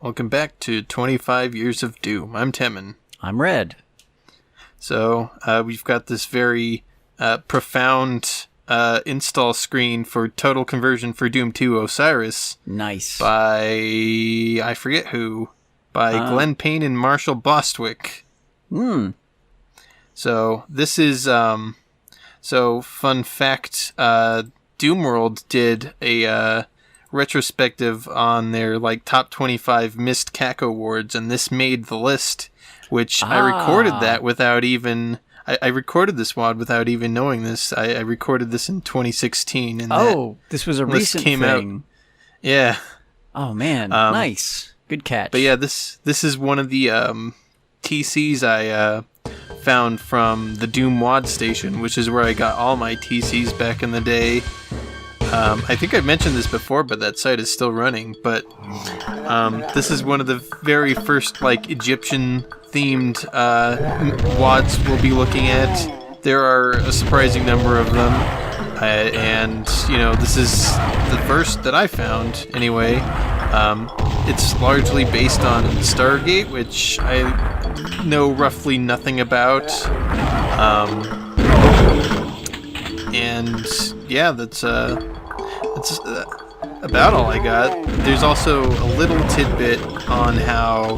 Welcome back to 25 Years of Doom. I'm Timon. I'm Red. So, we've got this very profound install screen for total conversion for Doom 2 Osiris. Nice. By, I forget who, by Glenn Payne and Marshall Bostwick. So, this is, so fun fact, Doomworld did a retrospective on their top 25 missed CAC awards, and this made the list, which I recorded that without even I recorded this WOD without even knowing this. I recorded this in 2016, and this was a recent thing. Out. Yeah. Oh man, nice, good catch. But yeah, this is one of the TCs I found from the Doom WOD station, which is where I got all my TCs back in the day. I think I've mentioned this before, but that site is still running. But this is one of the very first Egyptian-themed WODs we'll be looking at. There are a surprising number of them, and this is the first that I found. Anyway, it's largely based on Stargate, which I know roughly nothing about. And yeah, that's about all I got. There's also a little tidbit on how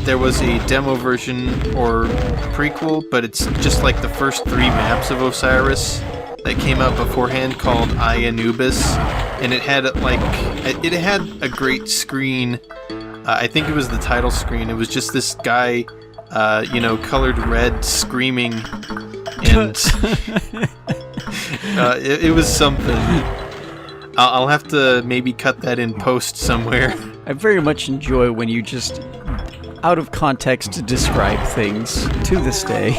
there was a demo version or prequel, but it's just the first 3 maps of Osiris that came out beforehand called I Anubis, and it had it had a great screen. I think it was the title screen. It was just this guy, colored red, screaming, and it was something. I'll have to maybe cut that in post somewhere. I very much enjoy when you just, out of context, describe things to this day.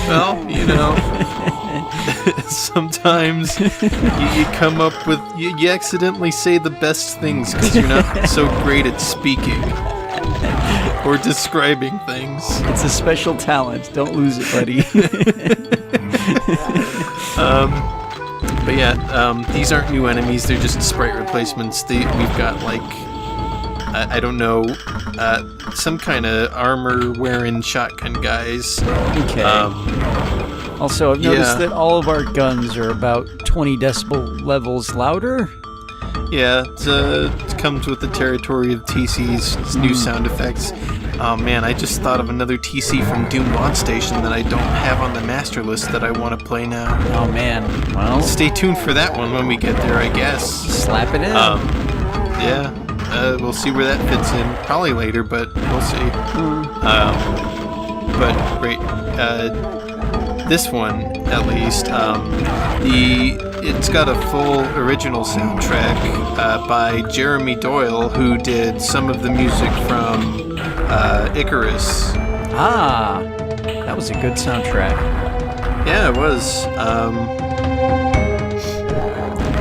Well, sometimes you come up with, you accidentally say the best things because you're not so great at speaking or describing things. It's a special talent. Don't lose it, buddy. But yeah, these aren't new enemies. They're just sprite replacements. We've got I don't know, some kind of armor-wearing shotgun guys. Okay. Also, I've noticed that all of our guns are about 20 decibel levels louder. Yeah, it comes with the territory of TC's. It's new sound effects. Oh man, I just thought of another TC from Doom WOD Station that I don't have on the master list that I want to play now. Oh man, well... Stay tuned for that one when we get there, I guess. Slap it in. Yeah, we'll see where that fits in. Probably later, but we'll see. But, great. This one, at least, it's got a full original soundtrack by Jeremy Doyle, who did some of the music from Icarus. That was a good soundtrack. Yeah, it was.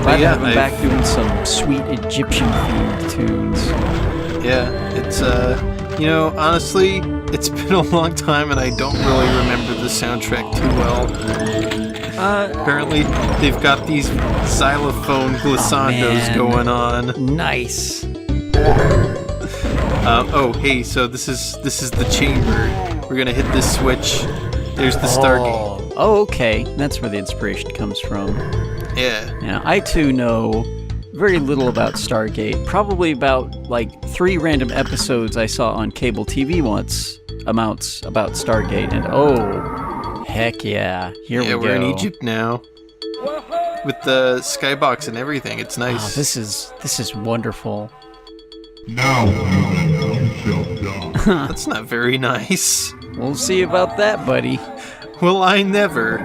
Glad to have him back doing some sweet Egyptian-themed tunes. Yeah, it's, honestly, it's been a long time and I don't really remember the soundtrack too well. Apparently, they've got these xylophone glissandos going on. Nice. Hey, so this is the chamber. We're gonna hit this switch. There's the Stargate. Oh, okay. That's where the inspiration comes from. Yeah. I too know very little about Stargate. Probably about 3 random episodes I saw on cable TV once amounts about Stargate, and heck yeah, here we go. Yeah, we're in Egypt now. With the skybox and everything, it's nice. Oh, this is wonderful. Now you shall die. That's not very nice. We'll see about that, buddy. Will I never?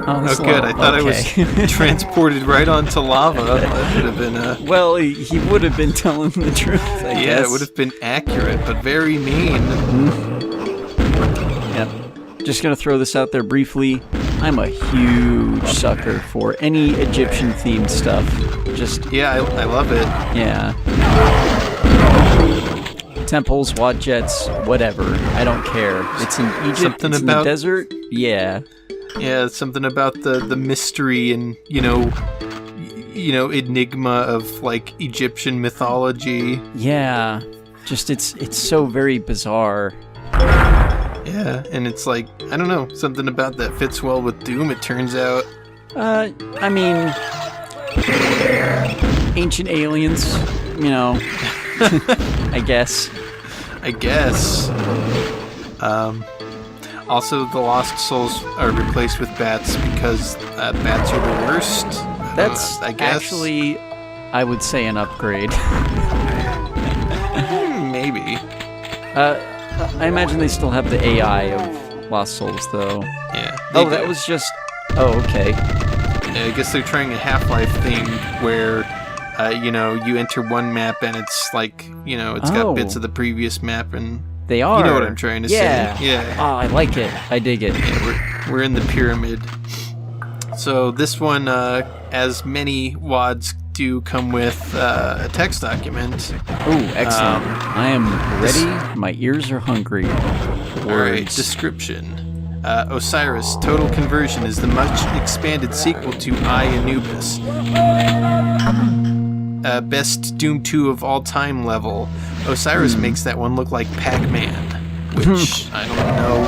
Oh, good. I thought I was transported right onto lava. That would have been Well, he would have been telling the truth, I guess. Yeah, it would have been accurate, but very mean. Yep. Just gonna throw this out there briefly. I'm a huge sucker for any Egyptian-themed stuff. Yeah, I love it. Yeah. Temples, WOD jets, whatever. I don't care. It's in Egypt, it's in the desert. Yeah. Yeah, something about the mystery and, enigma of like Egyptian mythology. Yeah, just it's so very bizarre. Yeah, and it's like, I don't know, something about that fits well with Doom, it turns out. I mean, ancient aliens, I guess. Also, the Lost Souls are replaced with bats because bats are the worst. That's I guess. actually, I would say, an upgrade. Maybe. I imagine they still have the AI of Lost Souls, though. Yeah. Oh, that was just... Oh, okay. I guess they're trying a Half-Life thing where, you enter one map and it's like, it's got bits of the previous map and... They are. You know what I'm trying to say. Yeah. Oh, I like it. I dig it. Yeah, we're in the pyramid. So this one, as many WADs do, come with a text document. Oh, excellent. I am ready. My ears are hungry. Alright, description. Osiris, Total Conversion is the much expanded sequel to I, Anubis. Best Doom 2 of all time level. Osiris makes that one look like Pac-Man, which I don't know.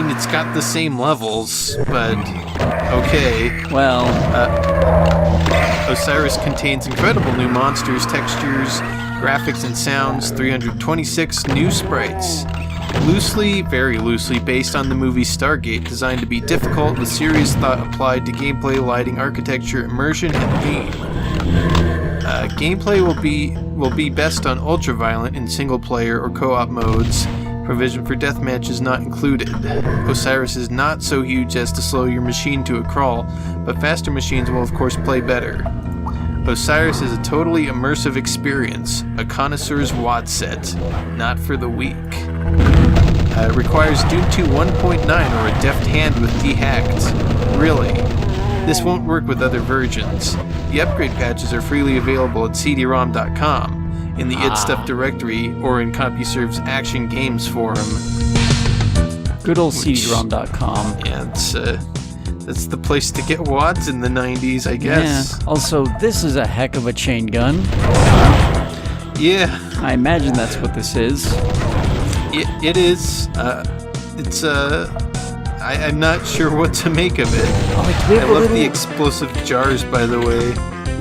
It's got the same levels, but okay. Well, Osiris contains incredible new monsters, textures, graphics, and sounds. 326 new sprites. Very loosely based on the movie Stargate, designed to be difficult with serious thought applied to gameplay, lighting, architecture, immersion, and theme. Gameplay will be best on ultra-violent in single-player or co-op modes. Provision for deathmatch is not included. Osiris is not so huge as to slow your machine to a crawl, but faster machines will of course play better. Osiris is a totally immersive experience, a connoisseur's WAD set, not for the weak. It requires Doom 2 1.9 or a deft hand with dehacked. Really? This won't work with other versions. The upgrade patches are freely available at cd-rom.com, in the idstuff directory, or in CompuServe's Action Games forum. Good old cd-rom.com. Yeah, that's the place to get WADs in the 90s, I guess. Yeah. Also, this is a heck of a chain gun. Yeah. I imagine that's what this is. It is. I'm not sure what to make of it. I love the explosive jars, by the way.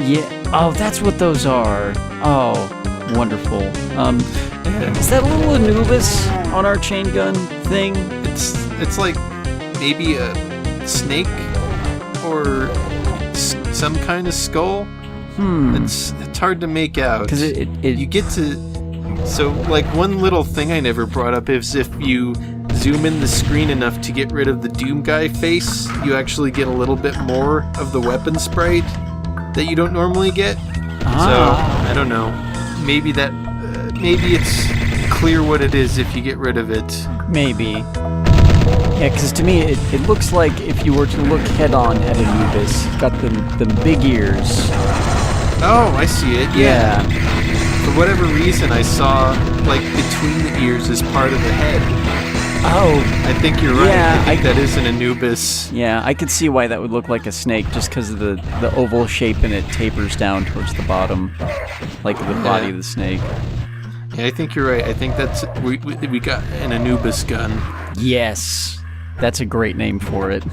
Yeah. Oh, that's what those are. Oh, wonderful. Is that a little Anubis on our chain gun thing? It's like maybe a snake or some kind of skull. It's hard to make out. Because you get to. So, like, one little thing I never brought up is if you zoom in the screen enough to get rid of the Doom guy face, you actually get a little bit more of the weapon sprite that you don't normally get. So, I don't know. Maybe it's clear what it is if you get rid of it. Maybe. Yeah, because to me, it looks like if you were to look head-on at Anubis, it's got the big ears. Oh, I see it. Yeah. For whatever reason, I saw, like, between the ears as part of the head. Oh. I think you're right. Yeah, I think that is an Anubis. Yeah, I could see why that would look like a snake, just because of the oval shape and it tapers down towards the bottom, like the body of the snake. Yeah, I think you're right. I think that's... We got an Anubis gun. Yes. That's a great name for it.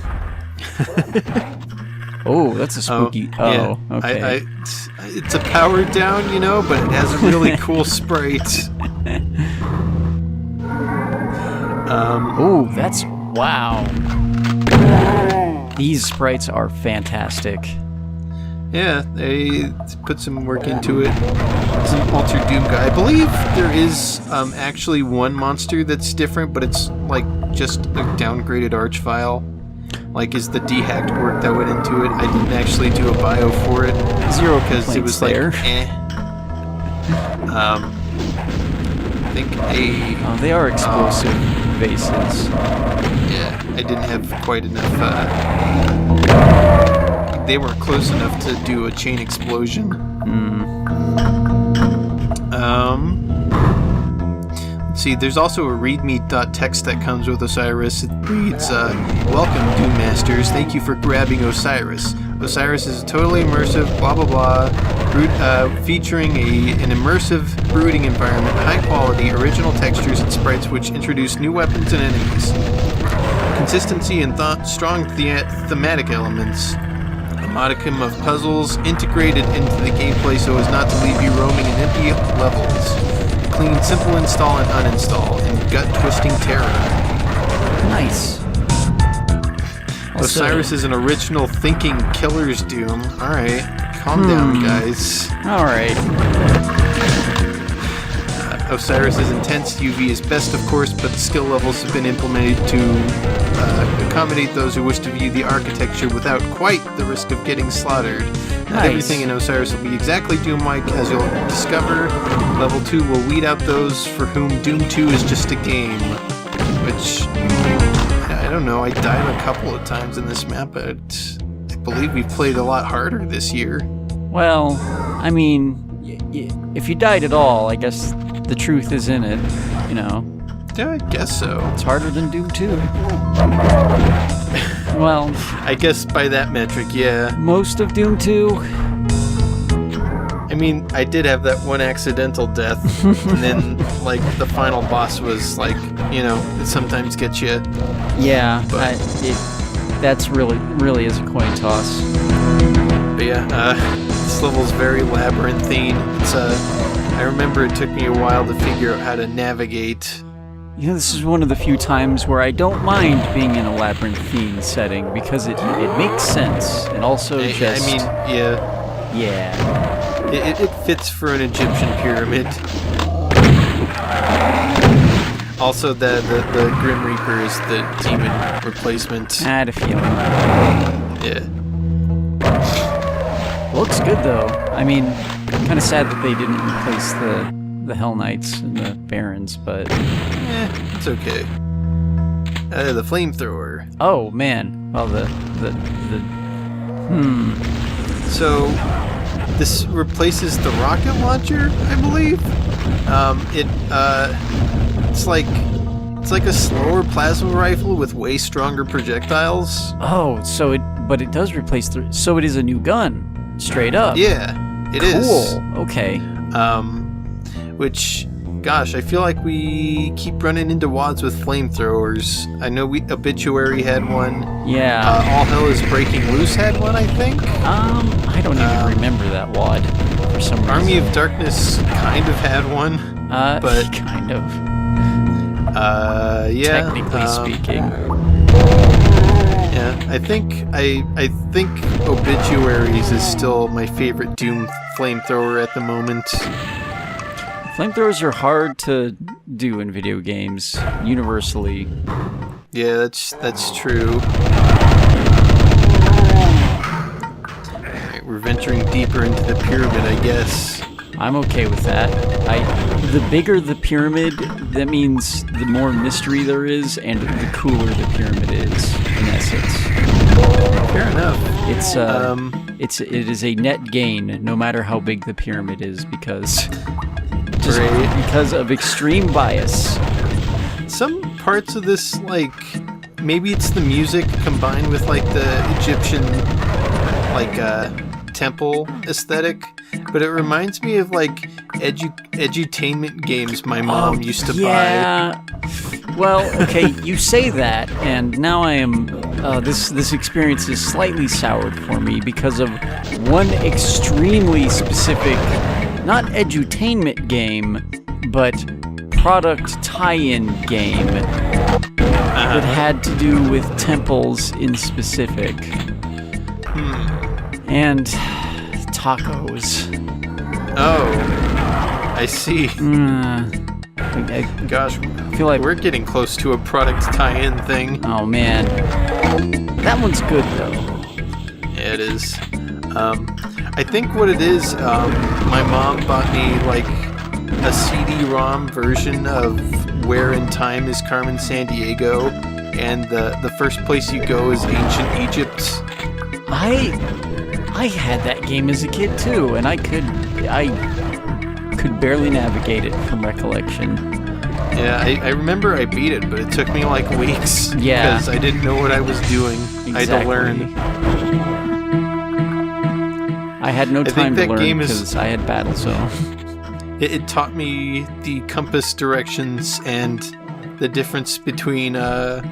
Oh, that's a spooky... okay. It's a powered down, but it has a really cool sprite. Oh, that's... Wow. These sprites are fantastic. Yeah, they put some work into it. It's an Altered Doom guy. I believe there is actually one monster that's different, but it's like just a downgraded arch file. Like, is the dehacked work that went into it. I didn't actually do a bio for it. Zero because it was like, there. I think they are explosive vases. Yeah, I didn't have quite enough. They weren't close enough to do a chain explosion. Let's see, there's also a readme.txt that comes with Osiris. It reads, Welcome, Doom Masters. Thank you for grabbing Osiris. Osiris is totally immersive, blah blah blah, featuring an immersive brooding environment, high quality, original textures and sprites which introduce new weapons and enemies. Consistency and strong thematic elements. A modicum of puzzles integrated into the gameplay so as not to leave you roaming in empty levels. Clean, simple install and uninstall, and gut-twisting terror. Nice. Osiris is an original thinking killer's Doom. Alright, calm down, guys. Alright. Osiris's intense UV is best, of course, but skill levels have been implemented to accommodate those who wish to view the architecture without quite the risk of getting slaughtered. Not everything in Osiris will be exactly Doom-like, as you'll discover. Level 2 will weed out those for whom Doom 2 is just a game. Which, I don't know, I died a couple of times in this map, but I believe we've played a lot harder this year. Well, I mean, if you died at all, I guess the truth is in it, you know. Yeah, I guess so. It's harder than Doom 2. Well, I guess by that metric, yeah. most of Doom 2. I mean, I did have that one accidental death, and then, like, the final boss was, like, you know, it sometimes gets you. Yeah, But- that's really is a coin toss. But yeah, this level's very labyrinthine. It's, I remember it took me a while to figure out how to navigate. You know, this is one of the few times where I don't mind being in a labyrinthine setting because it makes sense and also I mean, yeah. yeah. It fits for an Egyptian pyramid. Also, the Grim Reaper is the demon replacement. I had a feeling. Yeah. Looks good though. I mean, kind of sad that they didn't replace the Hell Knights and the Barons, but It's okay. The flamethrower. oh man, well So, this replaces the rocket launcher, I believe. It's like a slower plasma rifle with way stronger projectiles. oh, but it does replace so it is a new gun, straight up. Yeah, it is. Cool. Okay. Which, gosh, I feel like we keep running into wads with flamethrowers. I know Obituary had one. Yeah. All Hell is Breaking Loose had one, I think. I don't even remember that wad for some reason. Army of Darkness kind of had one. but- kind of. Yeah. Technically speaking. Yeah, I think Obituaries is still my favorite Doom flamethrower at the moment. Flamethrowers are hard to do in video games, universally. Yeah, that's true. Alright, we're venturing deeper into the pyramid, I guess. I'm okay with that. The bigger the pyramid, that means the more mystery there is, and the cooler the pyramid is, in essence. Fair enough. It is a net gain, no matter how big the pyramid is, because Right. because of extreme bias. Some parts of this, like, maybe it's the music combined with, like, the Egyptian, like, temple aesthetic, but it reminds me of, like, edutainment games my mom used to buy. Yeah. Well, okay, you say that, and now I am. This experience is slightly soured for me because of one extremely specific, not edutainment game, but product tie-in game that had to do with temples in specific. And tacos. Oh, I see. I Gosh, feel like we're getting close to a product tie-in thing. oh man, that one's good though. Yeah, it is. I think what it is, my mom bought me, like, a CD-ROM version of Where in Time is Carmen Sandiego, and the first place you go is ancient Egypt. I had that game as a kid too, and I could barely navigate it from recollection. Yeah, I remember I beat it, but it took me, like, weeks. Yeah. Because I didn't know what I was doing. I had to learn. I had no think time to that learn game is- because I had Battle Zone. It taught me the compass directions and the difference between how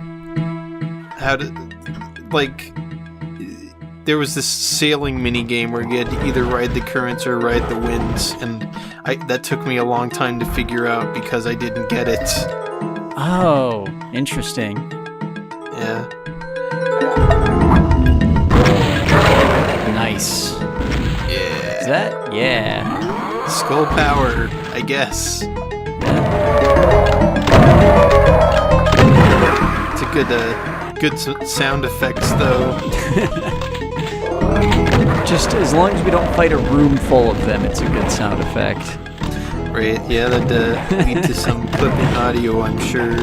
to, like, there was this sailing mini game where you had to either ride the currents or ride the winds, and that took me a long time to figure out because I didn't get it. Oh, interesting. Yeah. Nice. Yeah. Is that? Yeah. Skull power, I guess. It's a good sound effects though. Just as long as we don't fight a room full of them, it's a good sound effect. Right, yeah, that'd lead to some clipping audio, I'm sure.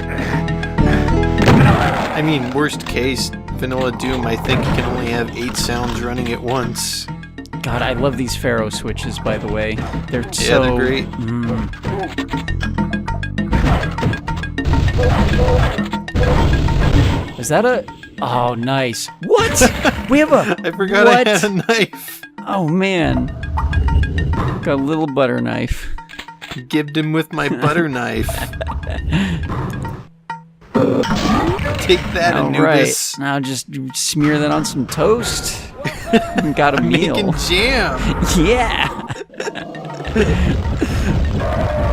I mean, worst case, Vanilla Doom, I think, can only have 8 sounds running at once. God, I love these Pharaoh switches, by the way. They're Yeah, they're great. Is that a... Oh, nice. What? We have a... I forgot what? I had a knife. Oh, man. Got a little butter knife. Gibbed him with my butter knife. Take that, All Anubis. right. Now just smear that on some toast. Got a meal. Making jam. Yeah.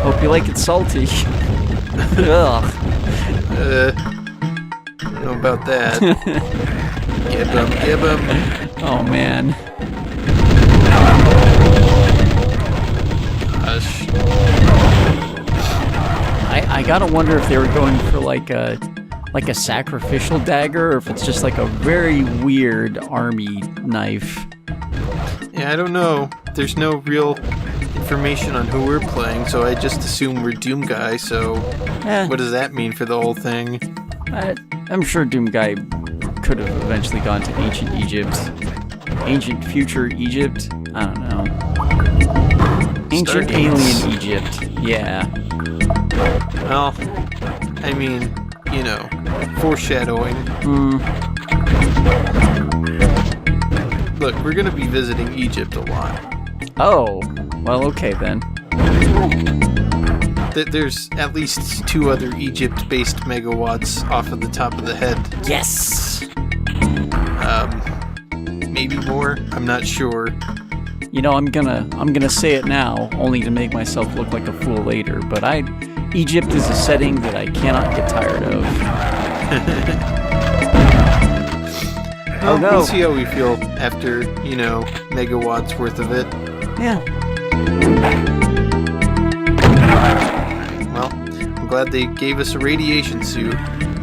Hope you like it salty. Ugh. I don't know about that. Gib him. Oh, man. Gosh. I gotta wonder if they were going for like a sacrificial dagger, or if it's just like a very weird army knife. Yeah, I don't know. There's no real information on who we're playing, so I just assume we're Doom Guy, so what does that mean for the whole thing? I'm sure Doom Guy could have eventually gone to ancient Egypt. Ancient future Egypt? I don't know. Ancient Stargates. alien Egypt. Yeah. Well, I mean, you know, foreshadowing. Look, we're gonna be visiting Egypt a lot. Oh, well, okay then. There's at least 2 other Egypt-based megawatts off of the top of the head. Yes! Maybe more? I'm not sure. You know, I'm gonna say it now, only to make myself look like a fool later, but Egypt is a setting that I cannot get tired of. Oh no. We'll see how we feel after, you know, megawatts worth of it. Yeah. Well, I'm glad they gave us a radiation suit.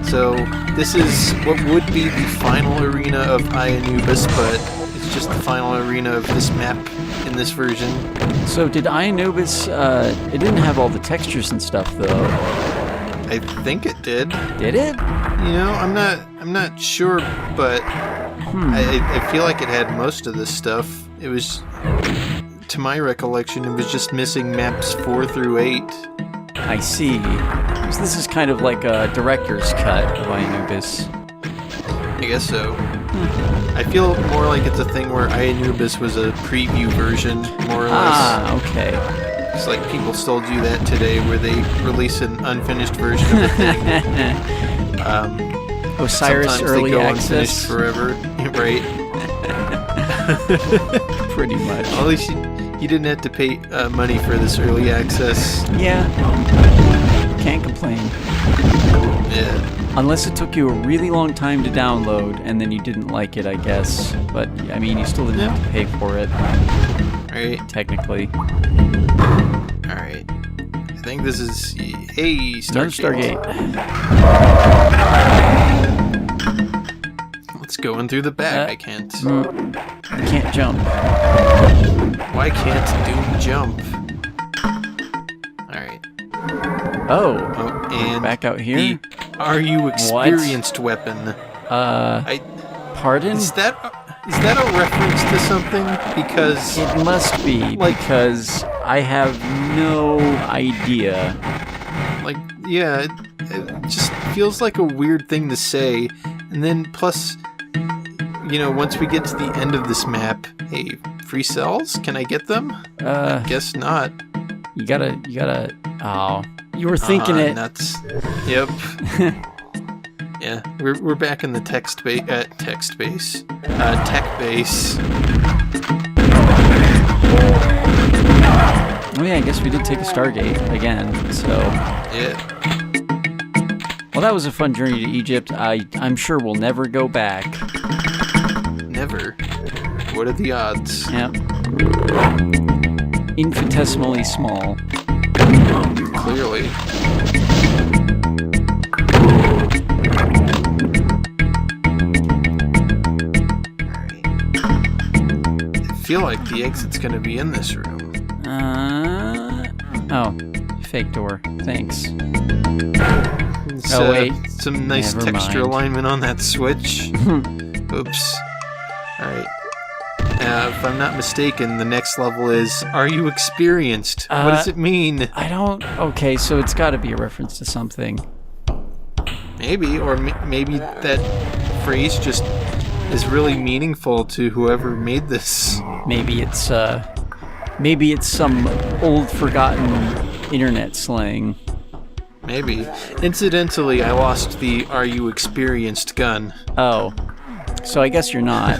So, this is what would be the final arena of Anubis, but it's just the final arena of this map in this version. So did Anubis, it didn't have all the textures and stuff though. I think it did. Did it? You know, I'm not sure, but I feel like it had most of this stuff. It was, to my recollection, it was just missing maps 4 through 8. I see. So this is kind of like a director's cut of Anubis. I guess so. I feel more like it's a thing where Anubis was a preview version, more or less. Ah, okay. It's like people still do that today, where they release an unfinished version of a thing. Osiris Sometimes early they go access. unfinished forever, right? Pretty much. At least you didn't have to pay money for this early access. Yeah. Can't complain. Yeah. Unless it took you a really long time to download, and then you didn't like it, I guess. But, I mean, you still didn't have to pay for it, Right. technically. Alright. I think this is... Hey, Another Stargate. Let's go in through the back. I can't. I can't jump. Why can't Doom jump? Alright. Oh. Oh, and Back out here? the Are You Experienced weapon. Pardon? Is that a reference to something? Because It must be, Like- because I have no idea. like, yeah, it just feels like a weird thing to say. And then plus, you know, once we get to the end of this map, hey, free cells? Can I get them? I guess not. You gotta. Oh, you were thinking it. Nuts. Yep. Yeah, we're back in the tech base. Oh yeah, I guess we did take a Stargate again. So. Yeah. Well, that was a fun journey to Egypt. I'm sure we'll never go back. Never. What are the odds? Yep. Infinitesimally small. Clearly. I feel like the exit's gonna be in this room. Oh, fake door. Thanks. It's, oh wait. Some nice Never texture mind. alignment on that switch. Oops. Alright. If I'm not mistaken, the next level is, are you experienced? What does it mean? I don't... Okay, so it's got to be a reference to something. Maybe, or maybe that phrase just is really meaningful to whoever made this. Maybe it's some old forgotten internet slang. Maybe. Incidentally, I lost the "Are you experienced" gun. Oh. So I guess you're not.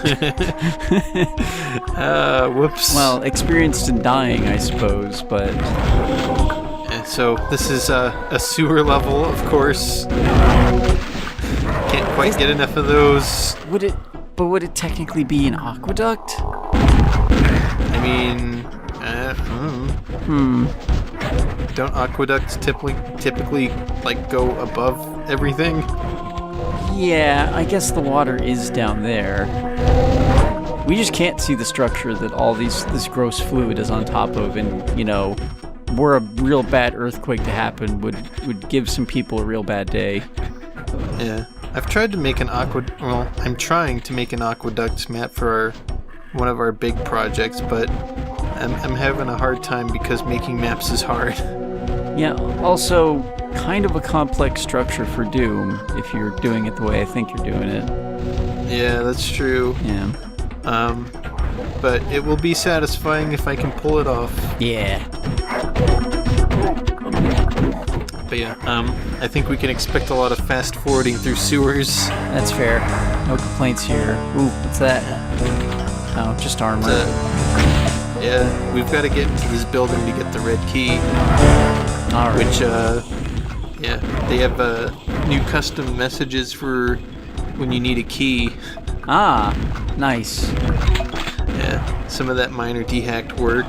Whoops. Well, experienced in dying, I suppose, but... So this is a sewer level, of course. Can't quite get enough of those. Would it technically be an aqueduct? I mean... Don't aqueducts typically like go above everything? Yeah, I guess the water is down there. We just can't see the structure that all this gross fluid is on top of, and were a real bad earthquake to happen would give some people a real bad day. Yeah, I've tried to make I'm trying to make an aqueduct map for one of our big projects, but I'm having a hard time because making maps is hard. Yeah, also kind of a complex structure for Doom if you're doing it the way I think you're doing it. Yeah, that's true. Yeah. But it will be satisfying if I can pull it off. Yeah. But yeah, I think we can expect a lot of fast forwarding through sewers. That's fair. No complaints here. Ooh, what's that? Oh, just armor. Yeah, we've got to get into this building to get the red key. All right. Which, yeah, they have new custom messages for when you need a key. Ah, nice. Yeah, some of that minor dehacked work.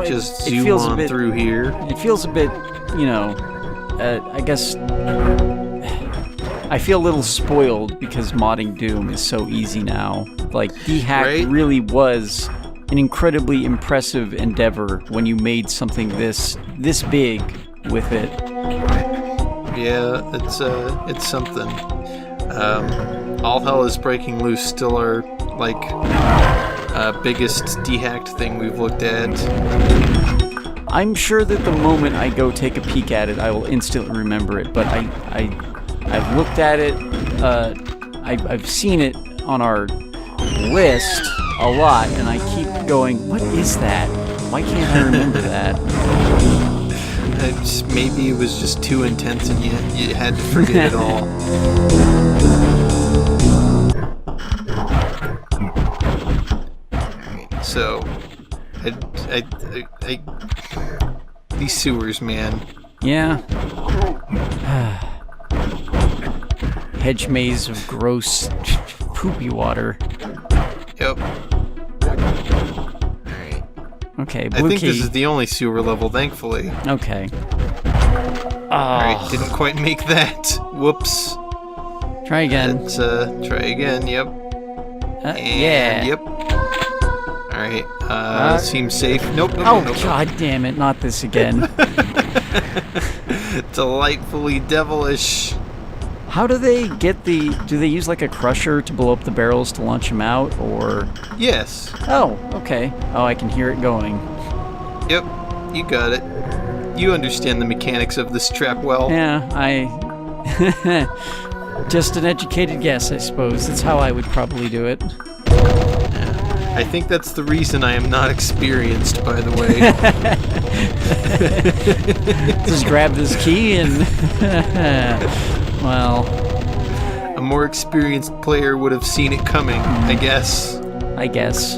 Just zoom feels on a bit, through here. It feels a bit, I guess I feel a little spoiled because modding Doom is so easy now. Like, dehack really was an incredibly impressive endeavor when you made something this big with it. Yeah, it's something. All Hell is Breaking Loose still our biggest dehacked thing we've looked at. I'm sure that the moment I go take a peek at it, I will instantly remember it. But I've looked at it. I've seen it on our list a lot, and I keep going, what is that? Why can't I remember that? Maybe it was just too intense and you had to forget it all. So, these sewers, man. Yeah. Hedge maze of gross, poopy water. Yep. Alright. Okay, I blue think key. this is the only sewer level, thankfully. Okay. Alright, didn't quite make that. Whoops. Try again. Let's try again, yep. Yeah. Yep. Alright, seems safe. Nope. Oh, god damn it, not this again. Delightfully devilish. How do they get do they use like a crusher to blow up the barrels to launch them out, or? Yes. Oh, okay. Oh, I can hear it going. Yep, you got it. You understand the mechanics of this trap well. Yeah, Just an educated guess, I suppose. That's how I would probably do it. I think that's the reason I am not experienced, by the way. Just grab this key and... well... A more experienced player would have seen it coming, I guess. I guess.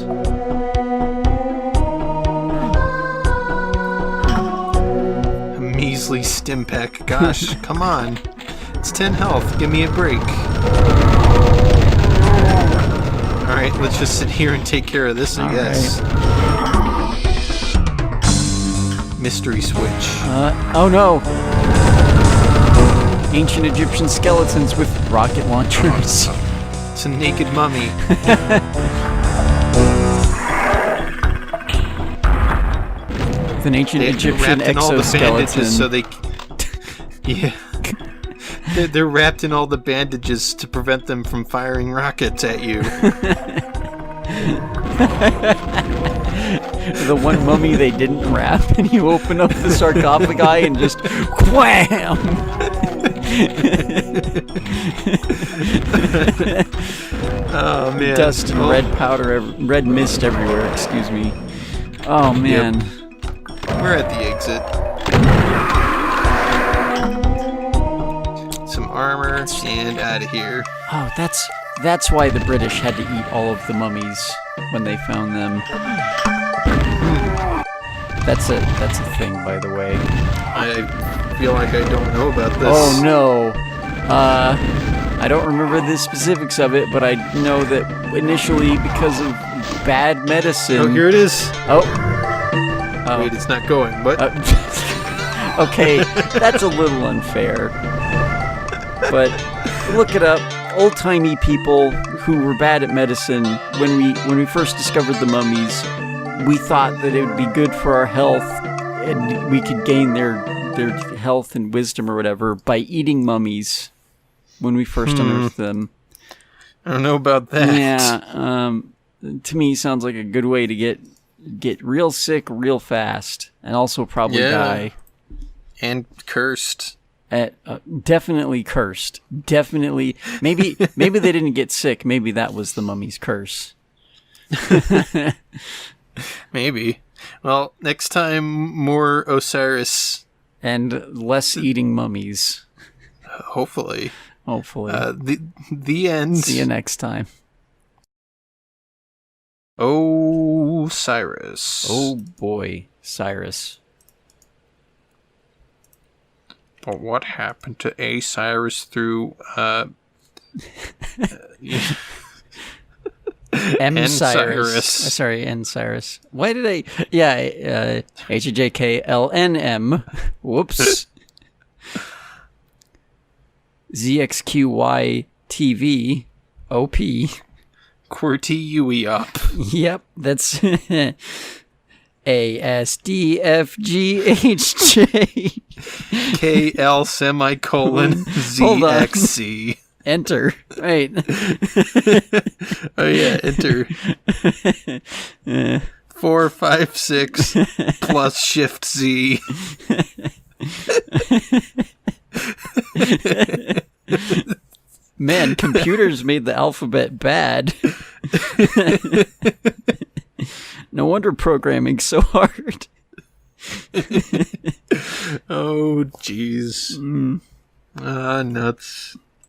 A measly stim pack. Gosh, come on. It's 10 health. Give me a break. Alright, let's just sit here and take care of this, I guess. Right. Mystery switch. Oh no! Ancient Egyptian skeletons with rocket launchers. It's a naked mummy. With an ancient Egyptian wrapped in all the exoskeleton. bandages so they... Yeah. They're wrapped in all the bandages to prevent them from firing rockets at you. The one mummy they didn't wrap, and you open up the sarcophagi and just wham! Oh man! Dust and red powder, red mist everywhere. Excuse me. Oh man! Yep. We're at the exit. Some armor and out of here. Oh, that's why the British had to eat all of the mummies when they found them. That's a thing, by the way. I feel like I don't know about this. Oh no. I don't remember the specifics of it, but I know that initially because of bad medicine. Oh, here it is. Oh. Wait, it's not going. What? Okay, that's a little unfair. But look it up. Old-timey people who were bad at medicine, when we first discovered the mummies, we thought that it would be good for our health and we could gain their health and wisdom or whatever by eating mummies when we first unearthed them. I don't know about that. Yeah, to me sounds like a good way to get real sick real fast and also probably die. And cursed. Definitely cursed. Definitely. Maybe they didn't get sick. Maybe that was the mummy's curse. Maybe. Well, next time, more Osiris. And less eating mummies. Hopefully. The end. See you next time. Osiris. Oh boy, Cyrus. But what happened to Osiris through M. Cyrus. Sorry, N. Cyrus. Why did I... Yeah, HJKLNM. Whoops. ZXQY OP. QWERTY UE up. Yep, that's... ASDFGHJ. KL semicolon ZXC. Enter. Right. Oh yeah, enter. 4, 5, 6 plus Shift Z. Man, computers made the alphabet bad. No wonder programming's so hard. Oh, jeez. Nuts.